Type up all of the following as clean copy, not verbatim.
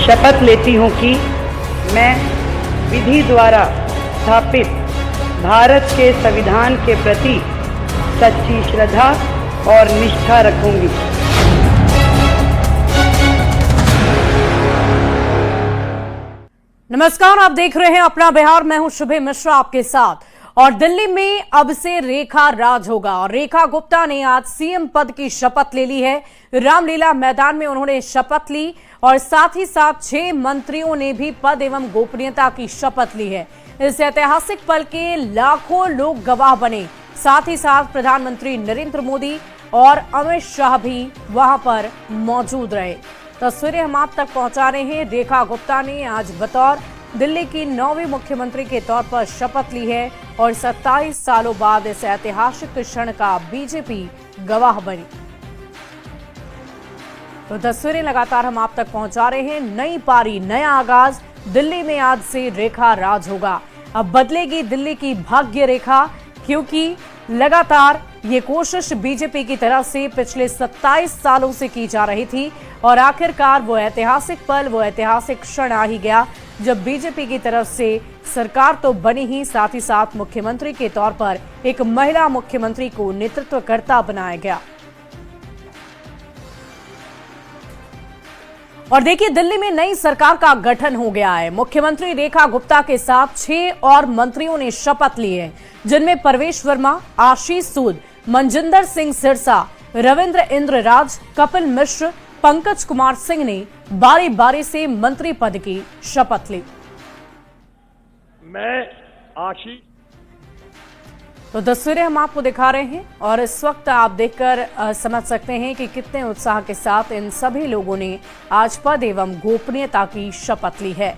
शपथ लेती हूँ कि मैं विधि द्वारा स्थापित भारत के संविधान के प्रति सच्ची श्रद्धा और निष्ठा रखूंगी। नमस्कार, आप देख रहे हैं अपना बिहार। मैं हूं शुभे मिश्रा आपके साथ। और दिल्ली में अब से रेखा राज होगा और रेखा गुप्ता ने आज सीएम पद की शपथ ले ली है। रामलीला मैदान में उन्होंने शपथ ली और साथ ही साथ 6 मंत्रियों ने भी पद एवं गोपनीयता की शपथ ली है। इस ऐतिहासिक पल के लाखों लोग गवाह बने। साथ ही साथ प्रधानमंत्री नरेंद्र मोदी और अमित शाह भी वहां पर मौजूद रहे। तस्वीरें हम आप तक पहुंचा रहे हैं। रेखा गुप्ता ने आज बतौर दिल्ली की 9वीं मुख्यमंत्री के तौर पर शपथ ली है और 27 सालों बाद इस ऐतिहासिक क्षण का बीजेपी गवाह बनी। तो तस्वीरें लगातार हम आप तक पहुंचा रहे हैं। नई पारी, नया आगाज। दिल्ली में आज से रेखा राज होगा। अब बदलेगी दिल्ली की भाग्य रेखा, क्योंकि लगातार ये कोशिश बीजेपी की तरफ से पिछले 27 सालों से की जा रही थी और आखिरकार वो ऐतिहासिक पल, वो ऐतिहासिक क्षण आ ही गया जब बीजेपी की तरफ से सरकार तो बनी ही, साथ ही साथ मुख्यमंत्री के तौर पर एक महिला मुख्यमंत्री को नेतृत्वकर्ता बनाया गया। और देखिए, दिल्ली में नई सरकार का गठन हो गया है। मुख्यमंत्री रेखा गुप्ता के साथ 6 और मंत्रियों ने शपथ ली है, जिनमें परवेश वर्मा, आशीष सूद, मनजिंदर सिंह सिरसा, रविंद्र इंद्र राज, कपिल मिश्र, पंकज कुमार सिंह ने बारी बारी से मंत्री पद की शपथ ली। मैं आशीष। तो तस्वीरें हम आपको दिखा रहे हैं और इस वक्त आप देखकर समझ सकते हैं कि कितने उत्साह के साथ इन सभी लोगों ने आज पद एवं गोपनीयता की शपथ ली है।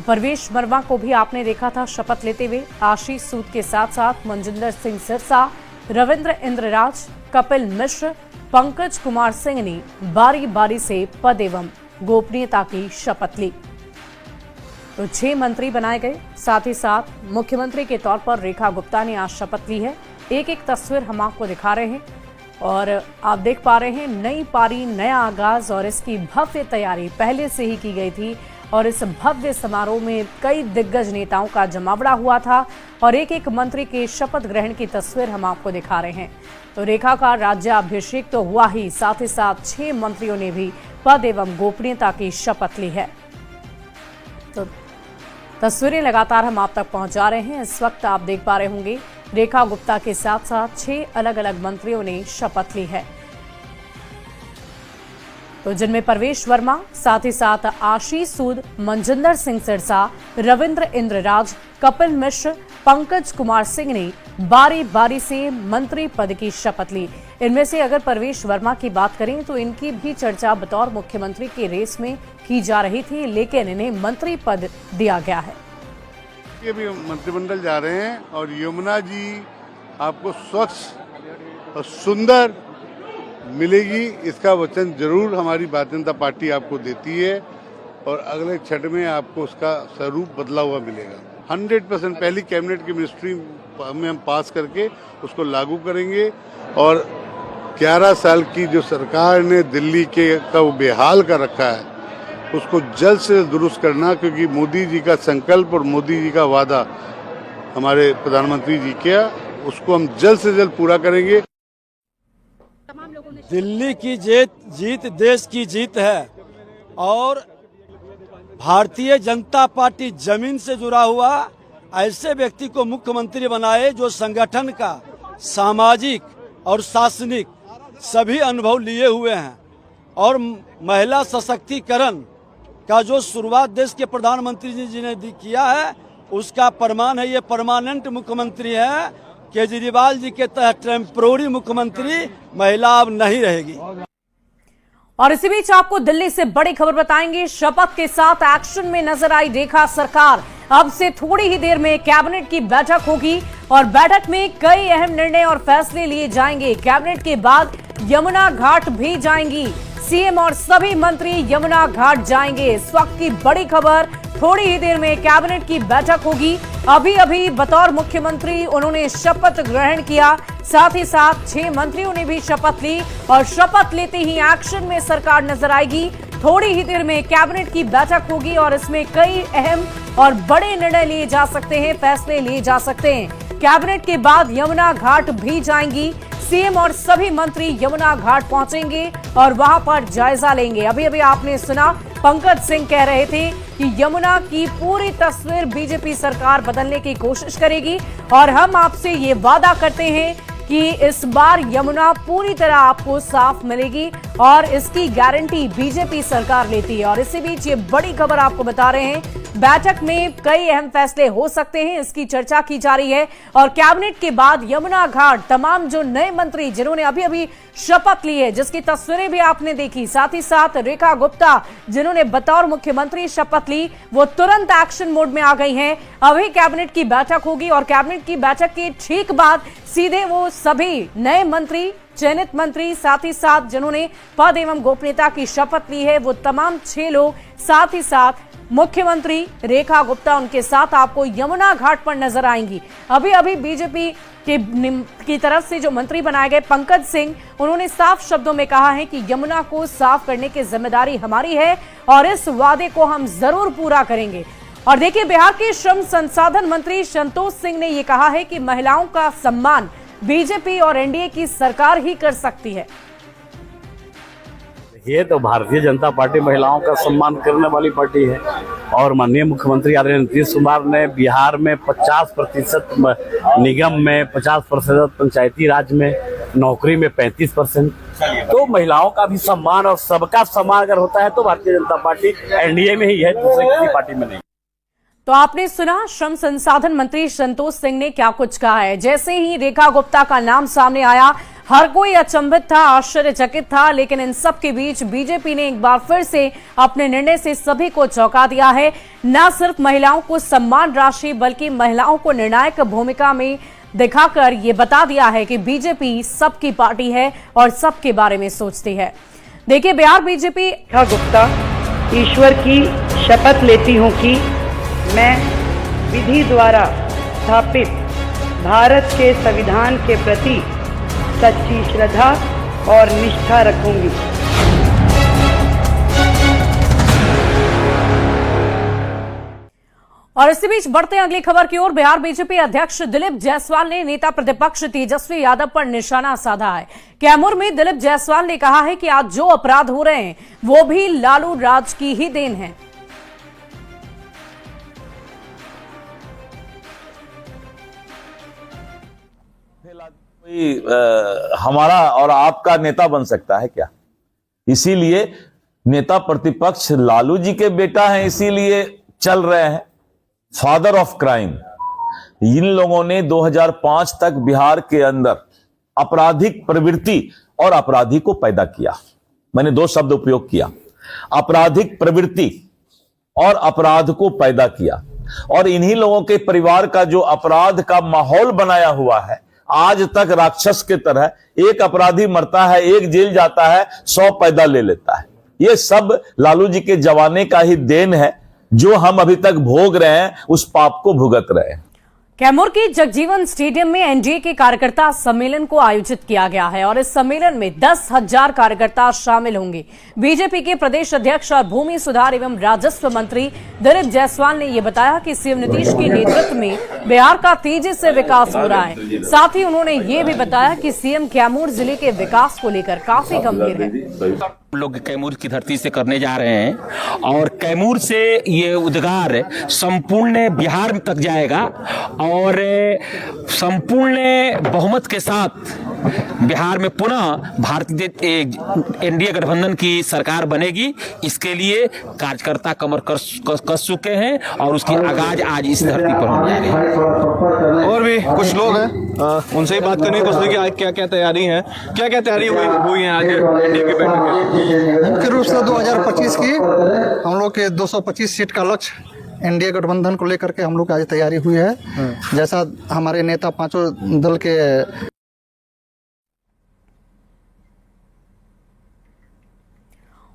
परवेश वर्मा को भी आपने देखा था शपथ लेते हुए। आशीष सूद के साथ साथ मनजिंदर सिंह सिरसा, रविंद्र इंद्र राज, कपिल मिश्र, पंकज कुमार सिंह ने बारी बारी से पद एवं गोपनीयता की शपथ ली। तो 6 मंत्री बनाए गए। साथ ही साथ मुख्यमंत्री के तौर पर रेखा गुप्ता ने आज शपथ ली है। एक एक तस्वीर हम आपको दिखा रहे हैं और आप देख पा रहे हैं नई पारी, नया आगाज और इसकी भव्य तैयारी पहले से ही की गई थी। और इस भव्य समारोह में कई दिग्गज नेताओं का जमावड़ा हुआ था और एक एक मंत्री के शपथ ग्रहण की तस्वीर हम आपको दिखा रहे हैं। तो रेखा का राज्याभिषेक तो हुआ ही, साथ ही साथ 6 मंत्रियों ने भी पद एवं गोपनीयता की शपथ ली है। तो तस्वीरें लगातार हम आप तक पहुंचा रहे हैं। इस वक्त आप देख पा रहे होंगे रेखा गुप्ता के साथ साथ 6 अलग अलग मंत्रियों ने शपथ ली है, तो जिनमें परवेश वर्मा, साथ ही साथ आशीष सूद, मनजिंदर सिंह सिरसा, रविंद्र इंद्र राज, कपिल मिश्र, पंकज कुमार सिंह ने बारी बारी से मंत्री पद की शपथ ली। इनमें से अगर परवेश वर्मा की बात करें तो इनकी भी चर्चा बतौर मुख्यमंत्री की रेस में की जा रही थी, लेकिन इन्हें मंत्री पद दिया गया है। ये भी मंत्रिमंडल जा रहे हैं और यमुना जी आपको स्वच्छ और सुंदर मिलेगी, इसका वचन जरूर हमारी भारतीय जनता पार्टी आपको देती है और अगले छठ में आपको उसका स्वरूप बदला हुआ मिलेगा। 100% पहली कैबिनेट की मिनिस्ट्री में हम पास करके उसको लागू करेंगे और 11 साल की जो सरकार ने दिल्ली के का वो बेहाल कर रखा है उसको जल्द से दुरुस्त करना, क्योंकि मोदी जी का संकल्प और मोदी जी का वादा हमारे प्रधानमंत्री जी किया, उसको हम जल्द से जल्द पूरा करेंगे। दिल्ली की जीत देश की जीत है और भारतीय जनता पार्टी जमीन से जुड़ा हुआ ऐसे व्यक्ति को मुख्यमंत्री बनाए जो संगठन का सामाजिक और शासनिक सभी अनुभव लिए हुए हैं और महिला सशक्तिकरण का जो शुरुआत देश के प्रधानमंत्री जी ने किया है उसका प्रमाण है। ये परमानेंट मुख्यमंत्री है। केजरीवाल जी के तहत टेम्पोररी मुख्यमंत्री महिला अब नहीं रहेगी। और इसी बीच आपको दिल्ली से बड़ी खबर बताएंगे। शपथ के साथ एक्शन में नजर आई रेखा सरकार। अब से थोड़ी ही देर में कैबिनेट की बैठक होगी और बैठक में कई अहम निर्णय और फैसले लिए जाएंगे। कैबिनेट के बाद यमुना घाट भी जाएंगी। सीएम और सभी मंत्री यमुना घाट जाएंगे। इस वक्त की बड़ी खबर, थोड़ी ही देर में कैबिनेट की बैठक होगी। अभी अभी बतौर मुख्यमंत्री उन्होंने शपथ ग्रहण किया, साथ ही साथ 6 मंत्रियों ने भी शपथ ली और शपथ लेते ही एक्शन में सरकार नजर आएगी। थोड़ी ही देर में कैबिनेट की बैठक होगी और इसमें कई अहम और बड़े निर्णय लिए जा सकते हैं, फैसले लिए जा सकते हैं। कैबिनेट के बाद यमुना घाट भी जाएंगी। सीएम और सभी मंत्री यमुना घाट पहुंचेंगे और वहां पर जायजा लेंगे। अभी अभी आपने सुना पंकज सिंह कह रहे थे कि यमुना की पूरी तस्वीर बीजेपी सरकार बदलने की कोशिश करेगी और हम आपसे ये वादा करते हैं कि इस बार यमुना पूरी तरह आपको साफ मिलेगी और इसकी गारंटी बीजेपी सरकार लेती है। और इसी बीच ये बड़ी खबर आपको बता रहे हैं, बैठक में कई अहम फैसले हो सकते हैं, इसकी चर्चा की जा रही है। और कैबिनेट के बाद यमुना घाट तमाम जो नए मंत्री जिन्होंने अभी अभी शपथ ली है, जिसकी तस्वीरें भी आपने देखी, साथ ही साथ रेखा गुप्ता जिन्होंने बतौर मुख्यमंत्री शपथ ली, वो तुरंत एक्शन मोड में आ गई हैं। अभी कैबिनेट की बैठक होगी और कैबिनेट की बैठक के ठीक बाद सीधे वो सभी नए मंत्री, चयनित मंत्री, साथ ही साथ जिन्होंने पद एवं गोपनीयता की शपथ ली है, वो तमाम 6 लोग, साथ ही साथ मुख्यमंत्री रेखा गुप्ता उनके साथ आपको यमुना घाट पर नजर आएंगी। अभी अभी बीजेपी की तरफ से जो मंत्री बनाए गए पंकज सिंह, उन्होंने साफ शब्दों में कहा है कि यमुना को साफ करने की जिम्मेदारी हमारी है और इस वादे को हम जरूर पूरा करेंगे। और देखिए, बिहार के श्रम संसाधन मंत्री संतोष सिंह ने यह कहा है कि महिलाओं का सम्मान बीजेपी और एनडीए की सरकार ही कर सकती है। ये तो भारतीय जनता पार्टी महिलाओं का सम्मान करने वाली पार्टी है और माननीय मुख्यमंत्री आदरणीय नीतीश कुमार ने बिहार में 50% निगम में, 50% पंचायती राज में, नौकरी में 35%, तो महिलाओं का भी सम्मान और सबका सम्मान अगर होता है तो भारतीय जनता पार्टी एनडीए में ही है, दूसरी किसी पार्टी में नहीं। तो आपने सुना श्रम संसाधन मंत्री संतोष सिंह ने क्या कुछ कहा है। जैसे ही रेखा गुप्ता का नाम सामने आया, हर कोई अचंभित था, आश्चर्यचकित था, लेकिन इन सब के बीच बीजेपी ने एक बार फिर से अपने निर्णय से सभी को चौंका दिया है। न सिर्फ महिलाओं को सम्मान राशि बल्कि महिलाओं को निर्णायक भूमिका में दिखाकर ये बता दिया है कि बीजेपी सबकी पार्टी है और सबके बारे में सोचती है। देखिए, बिहार बीजेपी रेखा गुप्ता ईश्वर की शपथ लेती हूँ कि मैं विधि द्वारा स्थापित भारत के संविधान के प्रति सच्ची श्रद्धा और निष्ठा रखूंगी। और इसी बीच बढ़ते हैं अगली खबर की ओर। बिहार बीजेपी अध्यक्ष दिलीप जायसवाल ने नेता प्रतिपक्ष तेजस्वी यादव पर निशाना साधा है। कैमूर में दिलीप जायसवाल ने कहा है कि आज जो अपराध हो रहे हैं वो भी लालू राज की ही देन है। हमारा और आपका नेता बन सकता है क्या? इसीलिए नेता प्रतिपक्ष लालू जी के बेटा हैं, इसीलिए चल रहे हैं। Father of crime. इन लोगों ने 2005 तक बिहार के अंदर आपराधिक प्रवृत्ति और अपराधी को पैदा किया। मैंने 2 शब्द उपयोग किया, आपराधिक प्रवृत्ति और अपराध को पैदा किया। और इन्हीं लोगों के परिवार का जो अपराध का माहौल बनाया हुआ है, आज तक राक्षस के तरह एक अपराधी मरता है, एक जेल जाता है, 100 पैदा ले लेता है। ये सब लालू जी के जवाने का ही देन है, जो हम अभी तक भोग रहे हैं, उस पाप को भुगत रहे हैं। कैमूर के जगजीवन स्टेडियम में एनडीए के कार्यकर्ता सम्मेलन को आयोजित किया गया है और इस सम्मेलन में 10,000 कार्यकर्ता शामिल होंगे। बीजेपी के प्रदेश अध्यक्ष और भूमि सुधार एवं राजस्व मंत्री दिलीप जायसवाल ने यह बताया कि सीएम नीतीश के नेतृत्व में बिहार का तेजी से विकास हो रहा है। साथ ही उन्होंने ये भी बताया कि सीएम कैमूर जिले के विकास को लेकर काफी गंभीर है। लोग कैमूर की धरती से करने जा रहे हैं और कैमूर से ये उद्गार संपूर्ण बिहार तक जाएगा और संपूर्ण बहुमत के साथ बिहार में पुनः भारतीय एनडीए गठबंधन की सरकार बनेगी। इसके लिए कार्यकर्ता कमर कस चुके हैं और उसकी आगाज आज इस धरती पर होने जा रही है। और भी कुछ लोग हैं, उनसे ही बात करने की कोशिश की आज क्या क्या तैयारी है, क्या क्या तैयारी हुई है आज एनडीए की बैठक में। मुख्य रूप से 2025 की हम लोग के 225 सीट का लक्ष्य एनडीए गठबंधन को लेकर के हम लोग आज तैयारी हुई है। जैसा हमारे नेता पांचों दल के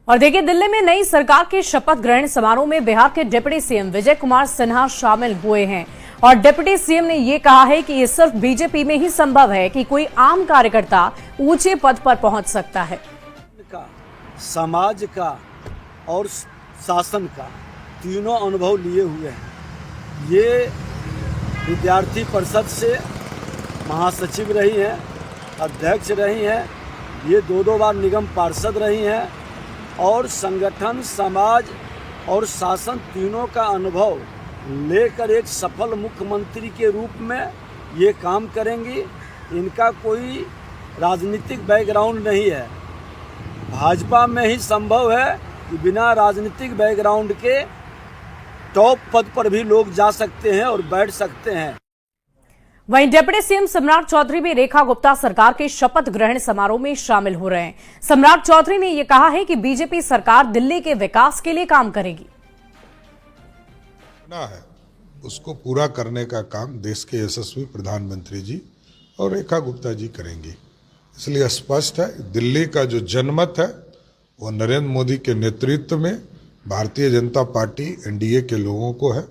और देखिए, दिल्ली में नई सरकार के शपथ ग्रहण समारोह में बिहार के डिप्टी सीएम विजय कुमार सिन्हा शामिल हुए हैं और डिप्टी सीएम ने यह कहा है कि ये सिर्फ बीजेपी में ही संभव है कि कोई आम कार्यकर्ता ऊंचे पद पर पहुंच सकता है। समाज का और शासन का, तीनों अनुभव लिए हुए हैं। ये विद्यार्थी परिषद से महासचिव रही हैं, अध्यक्ष रही हैं, ये 2 बार निगम पार्षद रही हैं और संगठन, समाज और शासन तीनों का अनुभव लेकर एक सफल मुख्यमंत्री के रूप में ये काम करेंगी। इनका कोई राजनीतिक बैकग्राउंड नहीं है। भाजपा में ही संभव है कि बिना राजनीतिक बैकग्राउंड के टॉप पद पर भी लोग जा सकते हैं और बैठ सकते हैं। वहीं डिप्टी सीएम सम्राट चौधरी भी रेखा गुप्ता सरकार के शपथ ग्रहण समारोह में शामिल हो रहे हैं। सम्राट चौधरी ने यह कहा है कि बीजेपी सरकार दिल्ली के विकास के लिए काम करेगी। है उसको पूरा करने का काम देश के यशस्वी प्रधानमंत्री जी और रेखा गुप्ता जी करेंगी। इसलिए स्पष्ट है, दिल्ली का जो जनमत है वो नरेंद्र मोदी के नेतृत्व में भारतीय जनता पार्टी एनडीए के लोगों को है।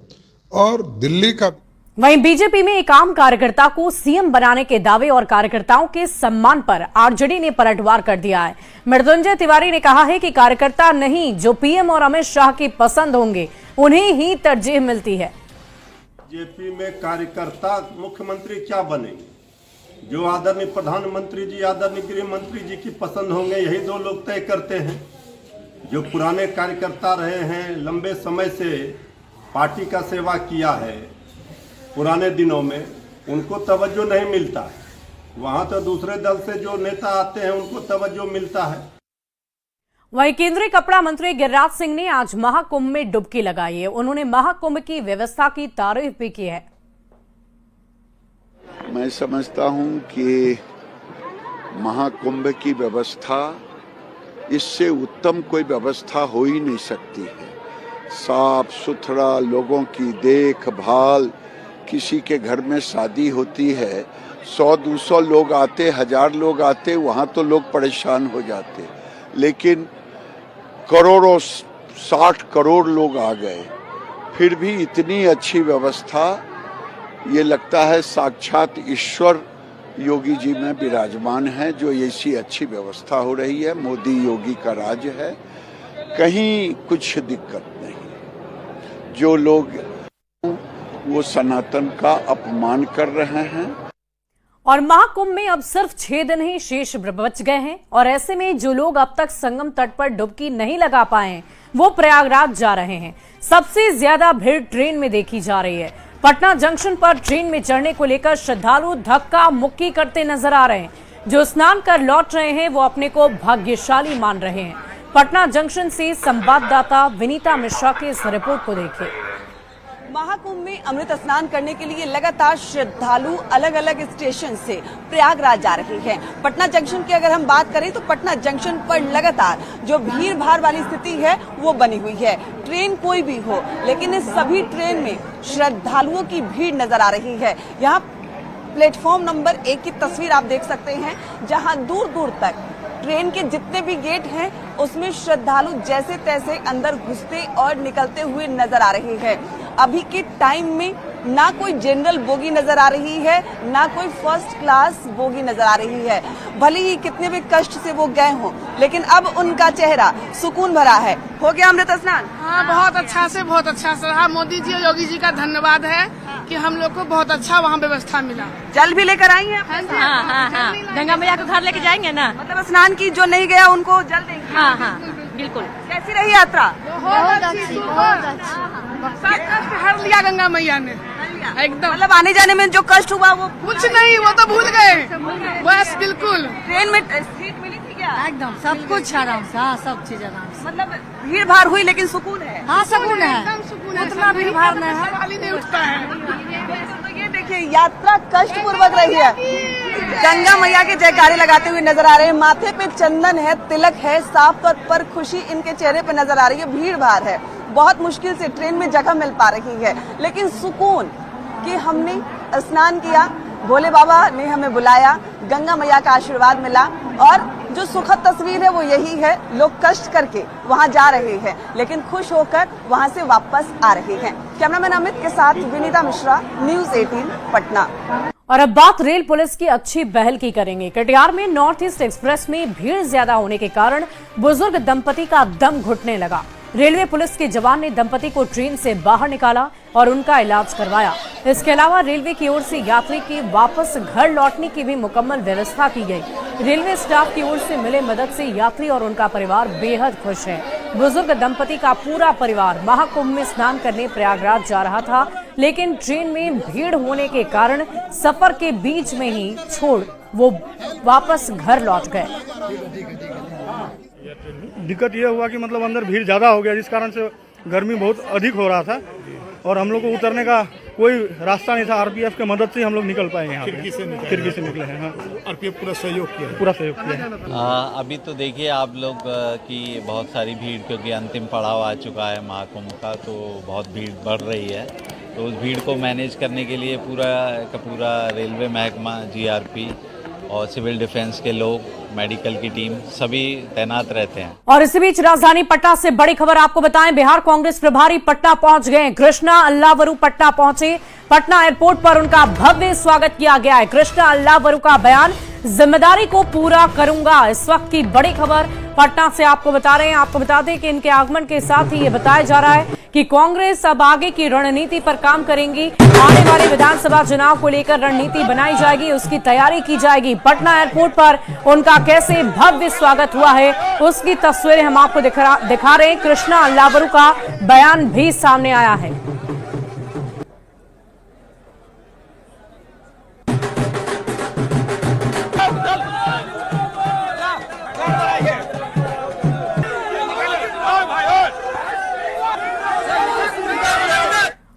और दिल्ली का वहीं बीजेपी में एक आम कार्यकर्ता को सीएम बनाने के दावे और कार्यकर्ताओं के सम्मान पर आरजेडी ने पलटवार कर दिया है। मृत्युंजय तिवारी ने कहा है कि कार्यकर्ता नहीं, जो पीएम और अमित शाह की पसंद होंगे उन्हें ही तरजीह मिलती है। बीजेपी में कार्यकर्ता मुख्यमंत्री क्या बनेंगे? जो आदरणीय प्रधानमंत्री जी, आदरणीय गृह मंत्री जी की पसंद होंगे, यही 2 लोग तय करते हैं। जो पुराने कार्यकर्ता रहे हैं, लंबे समय से पार्टी का सेवा किया है, पुराने दिनों में उनको तवज्जो नहीं मिलता है। वहाँ तो दूसरे दल से जो नेता आते हैं उनको तवज्जो मिलता है। वहीं केंद्रीय कपड़ा मंत्री गिरिराज सिंह ने आज महाकुंभ में डुबकी लगाई है। उन्होंने महाकुंभ की व्यवस्था की तारीफ भी की है। मैं समझता हूं कि महाकुंभ की व्यवस्था, इससे उत्तम कोई व्यवस्था हो ही नहीं सकती है। साफ सुथरा, लोगों की देखभाल। किसी के घर में शादी होती है, 100-200 लोग आते, 1000 लोग आते, वहाँ तो लोग परेशान हो जाते। लेकिन करोड़ों, 60 करोड़ लोग आ गए, फिर भी इतनी अच्छी व्यवस्था। ये लगता है साक्षात ईश्वर योगी जी में विराजमान है, जो ऐसी अच्छी व्यवस्था हो रही है। मोदी योगी का राज है, कहीं कुछ दिक्कत नहीं। जो लोग वो सनातन का अपमान कर रहे हैं। और महाकुंभ में अब सिर्फ 6 दिन ही शेष बच गए हैं और ऐसे में जो लोग अब तक संगम तट पर डुबकी नहीं लगा पाए हैं वो प्रयागराज जा रहे हैं। सबसे ज्यादा भीड़ ट्रेन में देखी जा रही है। पटना जंक्शन पर ट्रेन में चढ़ने को लेकर श्रद्धालु धक्का मुक्की करते नजर आ रहे हैं। जो स्नान कर लौट रहे हैं वो अपने को भाग्यशाली मान रहे हैं। पटना जंक्शन से संवाददाता विनीता मिश्रा की इस रिपोर्ट को देखिए। महाकुंभ में अमृत स्नान करने के लिए लगातार श्रद्धालु अलग अलग स्टेशन से प्रयागराज जा रहे हैं। पटना जंक्शन की अगर हम बात करें तो पटना जंक्शन पर लगातार जो भीड़ भाड़ वाली स्थिति है वो बनी हुई है। ट्रेन कोई भी हो, लेकिन इस सभी ट्रेन में श्रद्धालुओं की भीड़ नजर आ रही है। यहाँ प्लेटफॉर्म नंबर 1 की तस्वीर आप देख सकते हैं, जहाँ दूर दूर तक ट्रेन के जितने भी गेट हैं उसमें श्रद्धालु जैसे तैसे अंदर घुसते और निकलते हुए नजर आ रहे हैं। अभी के टाइम में ना कोई जनरल बोगी नजर आ रही है, ना कोई फर्स्ट क्लास बोगी नजर आ रही है। भले ही कितने भी कष्ट से वो गए हों, लेकिन अब उनका चेहरा सुकून भरा है। हो गया अमृत स्नान? हाँ, बहुत अच्छा से रहा। मोदी जी और योगी जी का धन्यवाद है कि हम लोग को बहुत अच्छा वहाँ व्यवस्था मिला। जल भी लेकर आई हैं? हाँ, गंगा मैया को घर लेके जाएंगे ना। मतलब स्नान की जो नहीं गया उनको जल देंगे? हाँ, बिल्कुल। कैसी रही यात्रा? बहुत अच्छी। सब कष्ट हर लिया गंगा मैया ने एकदम। मतलब आने जाने में जो कष्ट हुआ वो कुछ नहीं, वो तो भूल गए बस। बिल्कुल। ट्रेन में सीट मिली थी क्या? एकदम सब कुछ आराम से। हाँ, सब चीज आराम से। मतलब भीड़ भाड़ हुई लेकिन सुकून है? हाँ, सुकून है, एकदम सुकून है। उतना भीड़ भाड़ नहीं उठता है। तो ये देखिए, यात्रा कष्ट पूर्वक रही है। गंगा मैया के जयकारे लगाते हुए नजर आ रहे हैं। माथे पे चंदन है, तिलक है, साफ तौर पर खुशी इनके चेहरे पे नजर आ रही है। भीड़ भाड़ है, बहुत मुश्किल से ट्रेन में जगह मिल पा रही है, लेकिन सुकून कि हमने स्नान किया, भोले बाबा ने हमें बुलाया, गंगा मैया का आशीर्वाद मिला। और जो सुखद तस्वीर है वो यही है, लोग कष्ट करके वहाँ जा रहे हैं लेकिन खुश होकर वहाँ से वापस आ रहे हैं। कैमरामैन अमित के साथ विनीता मिश्रा, न्यूज़ 18 पटना। और अब बात रेल पुलिस की अच्छी पहल की करेंगे। कटिहार में नॉर्थ ईस्ट एक्सप्रेस में भीड़ ज्यादा होने के कारण बुजुर्ग दंपति का दम घुटने लगा। रेलवे पुलिस के जवान ने दंपति को ट्रेन से बाहर निकाला और उनका इलाज करवाया। इसके अलावा रेलवे की ओर से यात्री के वापस घर लौटने की भी मुकम्मल व्यवस्था की गई। रेलवे स्टाफ की ओर से मिले मदद से यात्री और उनका परिवार बेहद खुश है। बुजुर्ग दंपति का पूरा परिवार महाकुंभ में स्नान करने प्रयागराज जा रहा था, लेकिन ट्रेन में भीड़ होने के कारण सफर के बीच में ही छोड़ वो वापस घर लौट गए। दिक्कत ये हुआ कि मतलब अंदर भीड़ ज़्यादा हो गया, जिस कारण से गर्मी बहुत अधिक हो रहा था और हम लोग को उतरने का कोई रास्ता नहीं था। आरपीएफ की मदद से हम लोग निकल पाए यहाँ। खिड़की से निकले हैं। हाँ, आरपीएफ पूरा सहयोग किया है। अभी तो देखिए आप लोग की बहुत सारी भीड़, क्योंकि अंतिम पड़ाव आ चुका है महाकुंभ का, तो बहुत भीड़ बढ़ रही है। तो उस भीड़ को मैनेज करने के लिए पूरा रेलवे महकमा, जीआरपी और सिविल डिफेंस के लोग, मेडिकल की टीम सभी तैनात रहते हैं। और इसी बीच राजधानी पटना से बड़ी खबर आपको बताएं, बिहार कांग्रेस प्रभारी पटना पहुंच गए। कृष्णा अल्लावरू पटना पहुंचे। पटना एयरपोर्ट पर उनका भव्य स्वागत किया गया है। कृष्णा अल्लावरू का बयान, जिम्मेदारी को पूरा करूंगा। इस वक्त की बड़ी खबर पटना से आपको बता रहे हैं। आपको बता दें कि इनके आगमन के साथ ही ये बताया जा रहा है कि कांग्रेस अब आगे की रणनीति पर काम करेंगी। आने वाले विधानसभा चुनाव को लेकर रणनीति बनाई जाएगी, उसकी तैयारी की जाएगी। पटना एयरपोर्ट पर उनका कैसे भव्य स्वागत हुआ है, उसकी तस्वीरें हम आपको दिखा रहे हैं। कृष्णा अल्लावरू का बयान भी सामने आया है।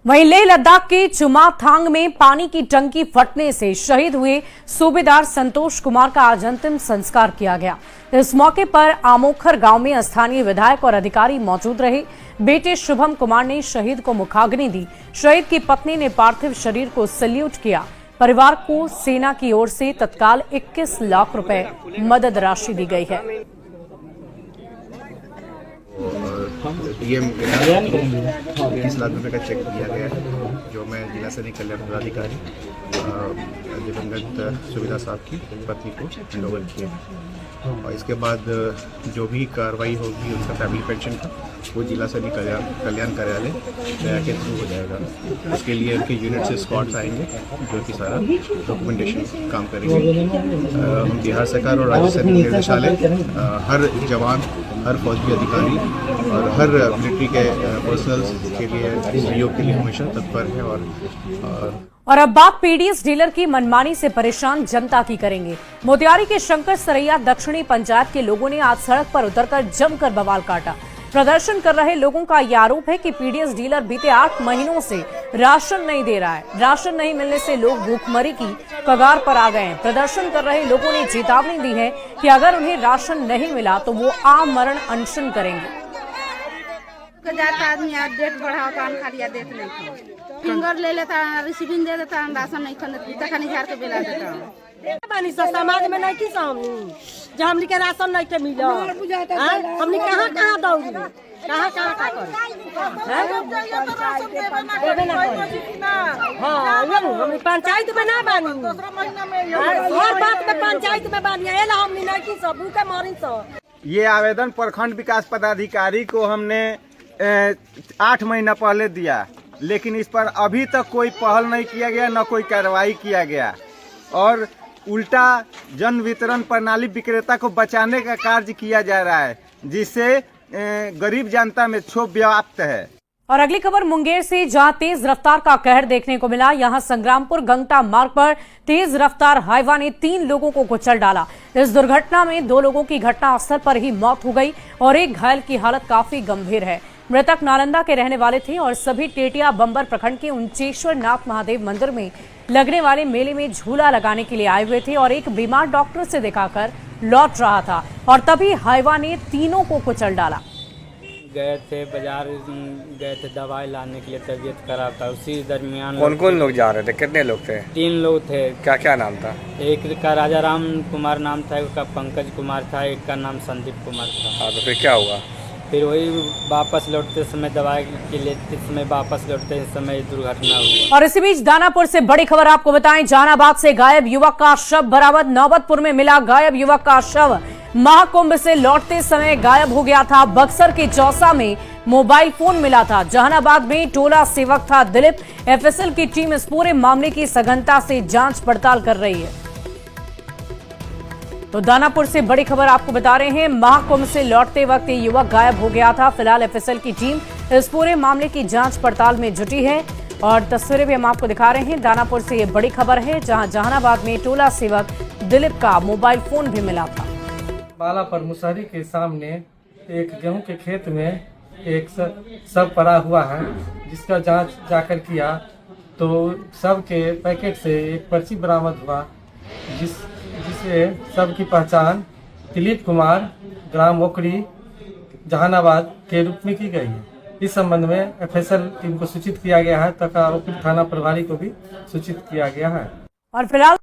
वहीं लेह लद्दाख के चुमाथांग में पानी की टंकी फटने से शहीद हुए सूबेदार संतोष कुमार का आज अंतिम संस्कार किया गया। इस मौके पर आमोखर गांव में स्थानीय विधायक और अधिकारी मौजूद रहे। बेटे शुभम कुमार ने शहीद को मुखाग्नि दी। शहीद की पत्नी ने पार्थिव शरीर को सैल्यूट किया। परिवार को सेना की ओर से तत्काल 21 लाख रुपए मदद राशि दी गई है। ये 21 लाख रुपए का चेक दिया गया है, जो मैं जिला सैनिक कल्याण पदाधिकारी दिवंगत सुविधा साहब की पत्नी को हैंड ओवर किया। और इसके बाद जो भी कार्रवाई होगी उनका फैमिली पेंशन का, वो जिला सैनिक कल्याण कार्यालय दया के थ्रू हो जाएगा। उसके लिए उनके यूनिट से स्क्वाड्स आएंगे जो कि सारा डॉक्यूमेंटेशन काम करेंगे। हम बिहार सरकार और राज्य सैनिक निदेशालय हर जवान, हर फौजी अधिकारी और हर मिलिट्री के पर्सनल्स के लिए सहयोग के लिए हमेशा तत्पर है। और अब बात पीडीएस डीलर की मनमानी से परेशान जनता की करेंगे। मोतिहारी के शंकर सरैया दक्षिणी पंचायत के लोगों ने आज सड़क पर उतरकर जमकर बवाल काटा। प्रदर्शन कर रहे लोगों का यह आरोप है कि पीडीएस डीलर बीते 8 महीनों से राशन नहीं दे रहा है। राशन नहीं मिलने से लोग भूखमरी की कगार पर आ गए हैं। प्रदर्शन कर रहे लोगों ने चेतावनी दी है कि अगर उन्हें राशन नहीं मिला तो वो आमरण अनशन करेंगे। आदमी डेट बढ़ाओ खालिया देत नहीं, फिंगर ले लेता, रिसीविंग दे देता, राशन नहीं खरीदता, खाली झाड़ के बेला देता। समाज में नहीं की जो हमनी के राशन नहीं के मिलो, हमनी कहाँ दौड़ी, कहाँ का करी। पंचायत में ना बानी, हर बात में पंचायत में बानी, हमनी नहीं की सब के मारी सब। ये आवेदन प्रखंड विकास पदाधिकारी को हमने 8 महीना पहले दिया, लेकिन इस पर अभी तक कोई पहल नहीं किया गया, न कोई कार्रवाई किया गया और उल्टा जन वितरण प्रणाली विक्रेता को बचाने का कार्य किया जा रहा है, जिससे गरीब जनता में क्षोभ व्याप्त है। और अगली खबर मुंगेर से, जहां तेज रफ्तार का कहर देखने को मिला। यहां संग्रामपुर गंगटा मार्ग पर तेज रफ्तार हाईवा ने 3 लोगों को कुचल डाला। इस दुर्घटना में 2 लोगों की घटनास्थल पर ही मौत हो गई और एक घायल की हालत काफी गंभीर है। मृतक नालंदा के रहने वाले थे और सभी टेटिया बंबर प्रखंड के उंचेश्वर नाथ महादेव मंदिर में लगने वाले मेले में झूला लगाने के लिए आए हुए थे और एक बीमार डॉक्टर से दिखाकर लौट रहा था और तभी हाईवा ने तीनों को कुचल डाला। गए थे बाजार, गए थे दवाई लाने के लिए, तबीयत खराब था। उसी दरमियान कौन कौन लोग जा रहे थे, कितने लोग थे? 3 लोग थे। क्या क्या नाम था? एक का राजा राम कुमार नाम था, एक का पंकज कुमार था, एक का नाम संदीप कुमार था। हाँ, तो फिर क्या हुआ? फिर वही वापस लौटते समय दवाई के लेते समय वापस लौटते समय दुर्घटना हुई। और इसी बीच दानापुर से बड़ी खबर आपको बताएं, जहानाबाद से गायब युवक का शव बरामद। नौबतपुर में मिला गायब युवक का शव। महाकुंभ से लौटते समय गायब हो गया था। बक्सर के चौसा में मोबाइल फोन मिला था। जहानाबाद में टोला सेवक था दिलीप। एफएसएल की टीम इस पूरे मामले की सघनता से जांच पड़ताल कर रही है। तो दानापुर से बड़ी खबर आपको बता रहे हैं। महाकुंभ से लौटते वक्त ये युवक गायब हो गया था। फिलहाल एफएसएल की टीम इस पूरे मामले की जांच पड़ताल में जुटी है और तस्वीरें भी हम आपको दिखा रहे हैं। दानापुर से ये बड़ी खबर है, जहां जहानाबाद में टोला सेवक दिलीप का मोबाइल फोन भी मिला था। बाला पर मुसहरी के सामने एक गेहूं के खेत में एक सब पड़ा हुआ है, जिसका जांच जाकर किया तो सब के पैकेट से एक पर्ची बरामद हुआ, जिसे सब की पहचान दिलीप कुमार ग्राम ओकड़ी जहानाबाद के रूप में की गई है। इस संबंध में एफएसएल टीम को सूचित किया गया है तथा ओकड़ी थाना प्रभारी को भी सूचित किया गया है। और फिलहाल